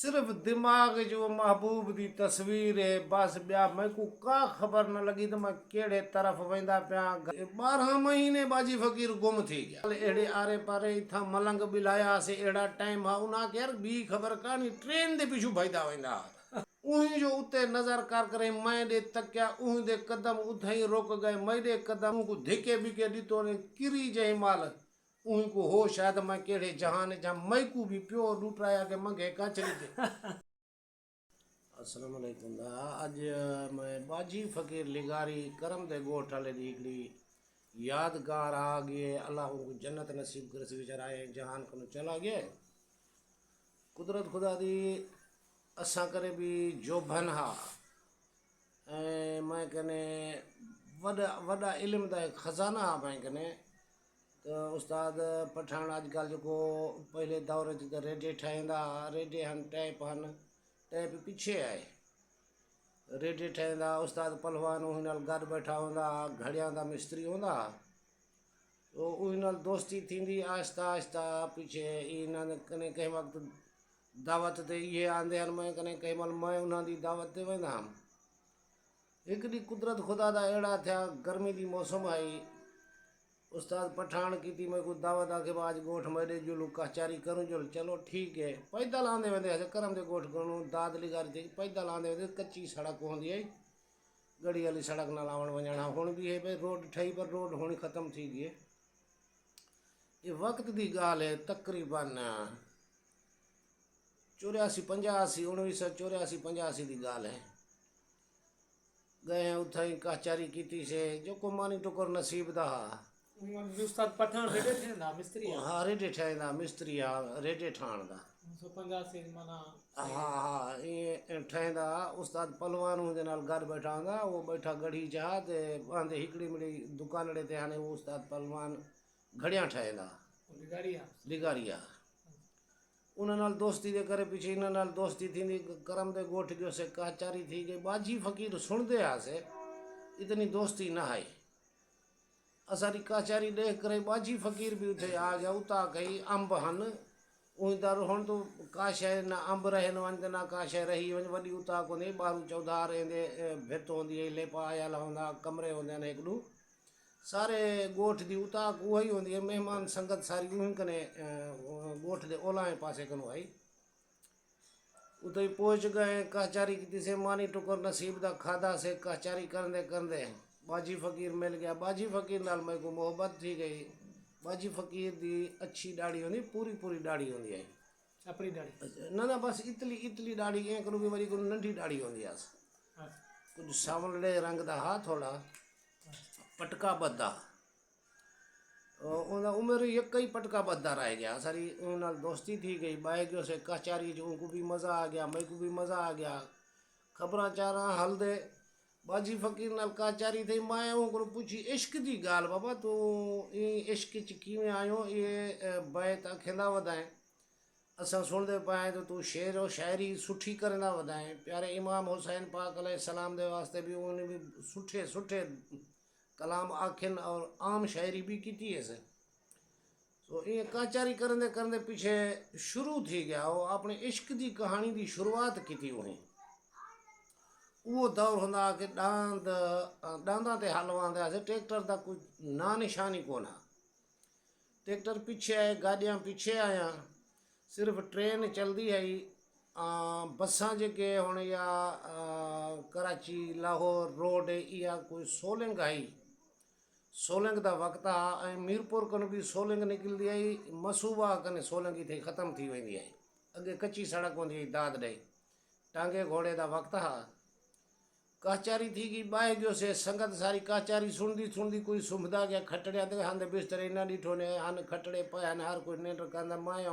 सिर्फ दिमाग जो महबूब दी तस्वीर है बस ॿिया मैंकू का ख़बर न लगी तो मैं कहिड़े तरफ़ वेंदा पिया 12 महीने बाजी फ़कीर गुम थी गया अहिड़े आरे पारे इथां मलंग बिलायासीं अहिड़ा टाइम आहे उनखे यार ॿी ख़बर कान्हे ट्रेन जे पिछू भॼंदा वेंदा उही जो उते नज़र कर करे मैं ॾे तकिया उही दे कदम उते ही रुक गए मैं ॾे कदम को धिके बिके ॾिठो ने किरी जंहिं महिल उही को हो शायद मैं कहिड़े जहान जा मैकू भी पियो लुटाया के मंगे कचरी थे अस्सलाम वालेकुम अज मैं बाजी फ़कीर लिगारी करम दे गोठ हले दी हिकड़ी यादगार आ गए अल्लाह उनको जन्नत नसीब करे से विचाराए जहान को चला गए कुदरत खुदा दी असा करे भी जो भन हा मैं कने वॾा वॾा इल्म दा खजाना हा मैं कने तो उस्ताद पठान अजकल जो पहले दौर च रेडियो ठाहींदा रेडियो हन टैप पीछे आए रेडियो ठाहींदा उस्ताद पहलवान उन गॾु बैठा हूंदा घड़िया दा मिस्त्री हूंदा तो उन दोस्ती थींदी आहिस्ता आहिस्ता पीछे इन कने कंहिं वक़्तु दावत ते इहे आंदे आहिनि मैं कने कंहिं महिल मैं उन्हनि जी दावत ते वेंदा हुअमि हिकु ॾींहुं कुदरत खुदा दा अहिड़ा थिया गर्मी जी मौसम आई उस्ताद पठान की थी मैं को दावत आके आज गोठ मेरे जुलू कचारी करूँ जो चलो ठीक है पैदल आंदे वेंदे ऐसे करम दे गोठ करूँ दाद लिगारी थी पैदल आंदे वेंदे कच्ची सड़क होंदी है गड़ी वाली सड़क न लावण वञणा हुण भी है भाई रोड ठही पर रोड होनी ख़त्म थी गई है ये वक्त की गाल है तकरीबन 84-85 1984-85 की गाल है गए उथे कचारी की से जो को मानी टुकर नसीब दा उस्ताद पठान रेडे थे ना मिस्त्री हाँ रेडे ठाहींदा मिस्त्री आहे रेडे ठाहिण दा 185 माना हाँ ये ठाहींदा उस्ताद पहलवान हुंदे नाल गॾु बैठा हूंदा वो बैठा गढ़ी जा ते आंदे हिकिड़ी मिड़ी दुकानड़े ते हाणे वो उस्ताद पहलवान घड़ियां ठाहींदा लिगारिया उन नाल दोस्ती दे करे पीछे इन नाल दोस्ती थींदी करम दे गोठ गयो से कचारी थी गई बाजी फ़कीर सुणदे आसे इतनी दोस्ती न है असारी कचारी देख करे बाजी फ़कीर भी उठे आ गया उता कई अंब हन उही दर हुन तो का शइ न अंब रहन वन ना का शइ रही वन वडी उता कोने बारू चौधार रहंदे भित होंदी है लेपा आयल होंदा कमरे होंदे ने एक दू सारे गोठ दी उता उही होंदी है मेहमान संगत सारी उही कने गोठ दे ओलाए पासे कनो आई उते पहुंच गए कचारी की से मानी टुकर नसीब दा खादा से कचारी करंदे करंदे बाजी फ़कीर मिल गया बाजी फ़कीर नाल मेरे को मोहब्बत थी गई बाजी फ़कीर दी अच्छी दाढ़ी होंदी पूरी पूरी दाढ़ी होंदी है अपनी दाढ़ी ना बस इतली इतली दाढ़ी ऐं करूँ भी वरी को नंढी दाढ़ी होंदी है कुछ सावले रंग दा हा थोड़ा पटका बद्दा उन उम्र एक ही पटका बद्दा रह गया सारी उन दोस्ती थी गई बाए गयो से कचारी जो उनको भी मज़ा आ गया मेरे को भी मज़ा आ गया खबरां चारा हल दे बाजी फ़कीर नाल कचारी थी मैं उनको पूछी इश्क की गाल बाबा तू इश्क च किवें आयो ये बैत अखेंदा वधाए असां सुनते पाए तो तू शेर और शायरी सुठी करंदा वधाए प्यारे इमाम हुसैन पाक अलैहिस्सलाम दे वास्ते भी उन्हें भी सुठे सुठे कलाम आखिन और आम शायरी भी की है से तो ये कचारी करंदे करंदे पीछे शुरू थी गया वो अपने इश्क की कहानी की शुरुआत की उन्हें वो दौर होंदा कि डांदा ते हलवांदा से ट्रैक्टर का कोई ना निशानी कोना ट्रैक्टर पीछे आए गाड़ियां पीछे आया सिर्फ ट्रेन चलती है बसा जेके हुन या कराची लाहौर रोड या कोई सोलंग आई सोलंग का वक्त आ मीरपुर कन भी सोलंग निकलती आई मसूबा कने सोलंग ही थी ख़त्म थी वेंदी है अगे कच्ची सड़क होंदी हुई दाद ॾे टांगे घोड़े का वक्त हा कचारी थी गई बाहे गयो से संगत सारी कचारी सुनदी सुनदी कोई सुम्हदा गया खटड़िया ते हंध बिस्तर इना ॾिठो ने हन खटड़े पया ने हर कोई निंड कंदा माया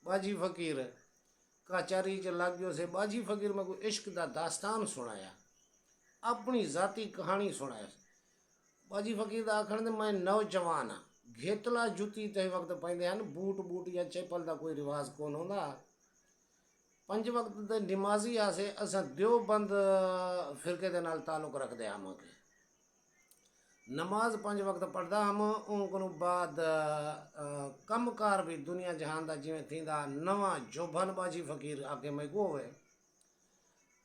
बाजी फ़कीर कचारी च लग गयो से बाजी फ़कीर में कोई इश्क दा दास्तान सुनाया अपनी ज़ाती कहानी सुनाया बाजी फ़कीर दा आखण दे मैं नौजवान हाँ घेतला जुती ते वक्त पाइंदे हन बूट बूट या चप्पल दा कोई रिवाज कोन होंदा 5 वक्त ते नमाजी आसे असां देवबंद फिरके दे नाल ताल्लुक रखदे आं नमाज 5 वक्त पढ़दा हम उन बाद कम कार भी दुनिया जहान दा जिवें थींदा नवा जोभन बाजी फकीर आके मैं को हुए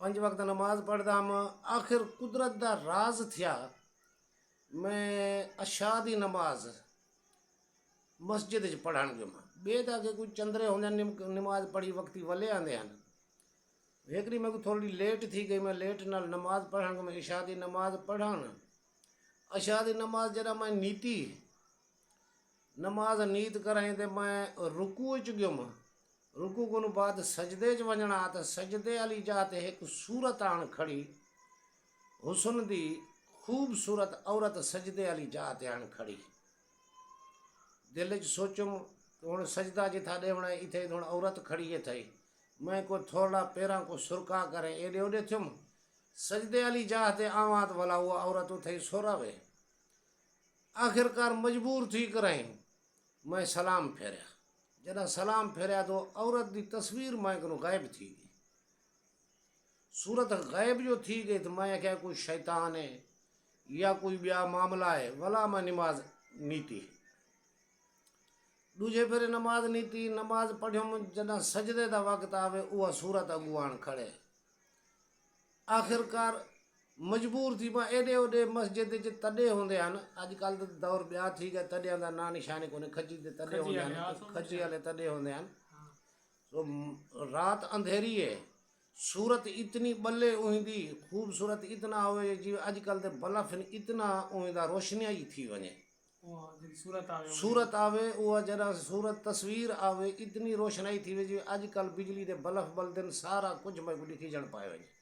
5 वक्त नमाज पढ़दा हम आखिर कुदरत दा राज थिया मैं अशा दी नमाज मस्जिद च पढ़ण गयो बे ता के कोई चंद्रे होंदे नमाज पढ़ी वक्ती वले आंदे हन एकरी मैं को थोड़ी लेट थी गई मैं लेट नाल नमाज पढ़ण मैं इशा दी नमाज पढ़ण अशा दी नमाज जरा मैं नीति नमाज नीत कराई ते मैं रुकू च गयुम रुकू को बाद सजदे च वञणा त सजदे वाली जात एक सूरत आण खड़ी हुसन दी खूबसूरत औरत सजदे वाली जात आण खड़ी दिल च सोचुम हुण सजदा जिथा ॾेवणा इथे हुण औरत खड़ी है थई मैं को थोड़ा पैरां को सुरका करे एॾे ओॾे थियुमि सजदे वाली जाह ते आवां त भला उहा औरत उथे सोरावे आखिरकार मजबूर थी कराई मैं सलाम फेरिया जॾहिं सलाम फेरिया तो औरत की तस्वीर मैं को गायब थी गई सूरत गायब जो थी गई तो मैं क्या कोई शैतान है या कोई ॿिया मामला है भला मैं नमाज नीति दूजे फेरे नमाज नीति नमाज पढ़ियुमि जॾहिं सजदे दा वक़्तु आवे उहा सूरत अॻुवाण खड़े आखिरकार मजबूर थी मां एॾे ओॾे मस्जिद च तॾे हूंदे आहिनि अॼुकल्ह त दौर ॿिया थी गया तॾे हूंदा ना निशानी कोन्हे खजी ते तॾे हूंदा आहिनि खजी हले तॾे हूंदे आहिनि तो रात अंधेरी है सूरत इतनी बल्ले उहिंदी खूबसूरत इतना हुए जी अॼुकल्ह ते बल्ब इतना उहिंदा रोशनी थी वञे सूरत आवे उहा जरा सूरत तस्वीर आवे इतनी रोशनाई थी वही अॼुकल्ह बिजली दे बल्ब बलदन सारा कुछ मैं को ॾिठी ॼण पाए वञे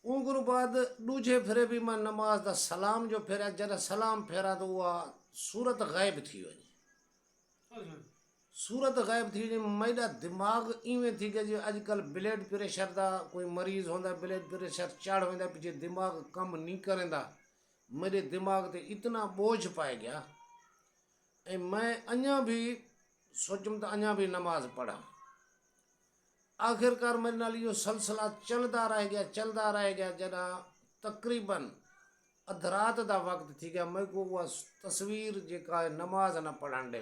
उन बाद दूजे फिरे भी मैं नमाज दा सलाम जो फेरिया जरा सलाम फेरा तो वह सूरत गायब थी वही सूरत गायब थी वही मेरा दिमाग इवें थी गया जो अजकल ब्लड प्रेशर दा कोई मरीज होंदा ब्लड प्रेशर चढ़ वेंदा पिछे दिमाग कम नहीं करेंदा मेरे दिमाग ते इतना बोझ पाए गया ए मैं अञा भी सोचम तो अञा भी नमाज पढ़ा आखिरकार मेरे नाल इहो सिलसिला चलदा रह गया जरा तकरीबन अधरात दा वक्त थी गया मैं को वह तस्वीर जेका नमाज न पढ़ण दे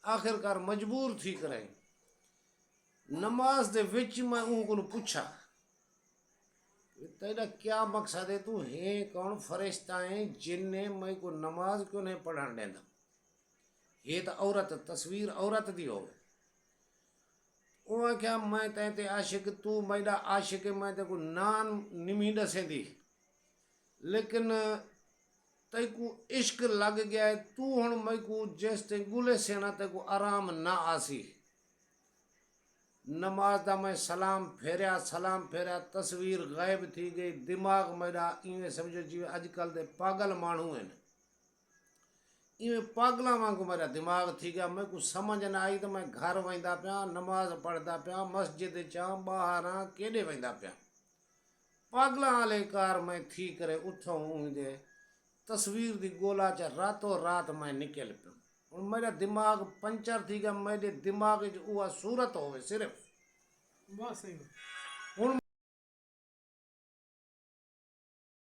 आखिरकार मजबूर थी करे नमाज दे विच मैं उनको पूछा तेरा क्या मकसद है तू है कौन फरिश्ता है जिन्ने मैं को नमाज क्यों नहीं पढ़ण देंदा ये तो औरत तस्वीर औरत दी हो वो क्या मैं ते आशिक तू मेरा आशिक मैं ते को नान निमी दसेंदी लेकिन ते को इश्क लग गया है तू हुण मैं को जिस ते गुले सेना ते को आराम ना आसी नमाज दा मैं सलाम फेरिया तस्वीर गायब थी गई दिमाग मेरा इवें समझो जी अजकल दे पागल मानू हैं इवें पागलों वांगू मेरा दिमाग थी गया मैं कुछ समझ ना आई तो मैं घर वेंदा पिया नमाज पढ़दा पिया मस्जिद चा बाहर केॾे वेंदा पिया पागलों वाले कार मैं थी करे उठूं उनके तस्वीर दी गोला च रातों रात मैं निकल पियो हुण मेरा दिमाग पंचर थी गया मेरे दिमाग च उहा सूरत होवे सिर्फ बस सही हुण